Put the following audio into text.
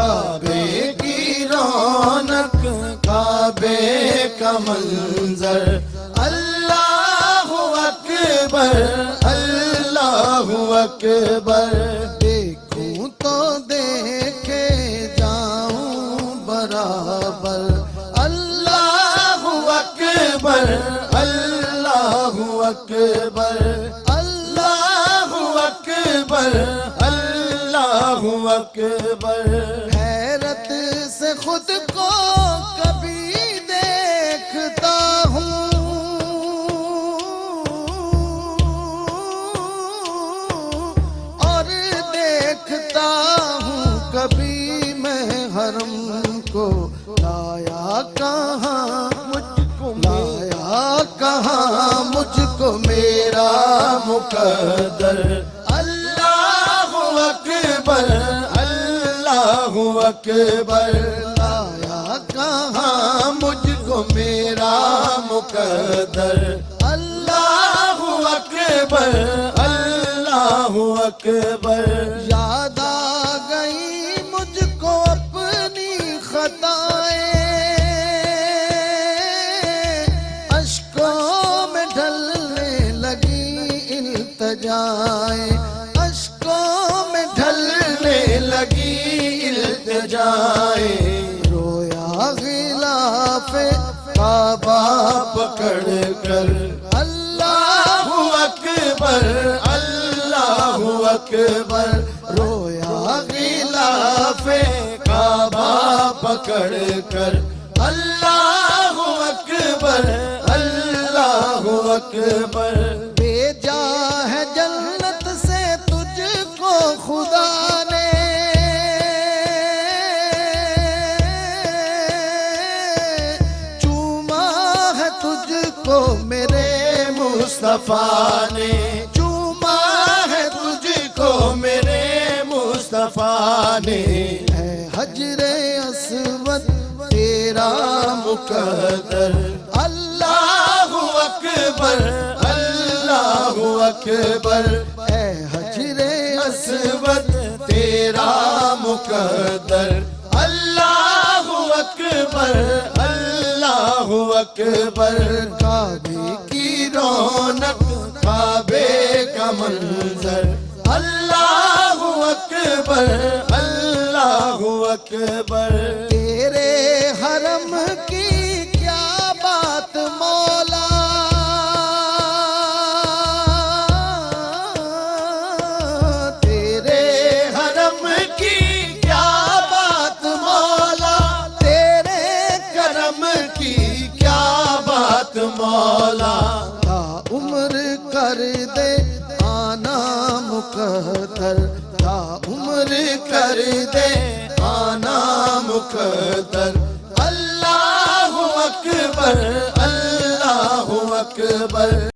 کعبے کی رونق کعبے کا منظر اللہ اکبر اللہ اکبر دیکھوں تو دیکھے جاؤں برابر اللہ اکبر اللہ اکبر اللہ اکبر اللہ اکبر حیرت سے خود کو کبھی دیکھتا ہوں اور دیکھتا ہوں کبھی میں حرم کو لایا کہاں مجھ کو میرا مقدر اللہ اکبر اللہ اکبر لایا کہاں مجھ کو میرا مقدر اللہ اکبر اللہ اکبر یاد آ گئی مجھ کو اپنی خطائیں اشکوں میں ڈھلنے لگی التجائیں رویا غلاف کعبہ پکڑ کر اللہ اکبر اللہ اکبر رویا غلاف کعبہ پکڑ کر اللہ اکبر اللہ اکبر بھیجا ہے جنت سے تجھ کو خدا نے چوما ہے تجھ کو میرے مصطفیٰ نے چوما ہے تجھ کو میرے مصطفیٰ نے ہے حجر اسود تیرا مقدر اللہ اکبر اللہ اکبر اے حجر اسود تیرا مقدر اللہ اکبر اللہ اکبر کعبے کی رونق کعبے کا منظر اللہ اکبر اللہ اکبر تیرے حرم کی کیا بات مولا تیرے حرم کی کیا بات مولا تیرے کرم کی کیا بات مولا تا عمر کر دے آنا مقدر تا عمر کر دے آنا مقدر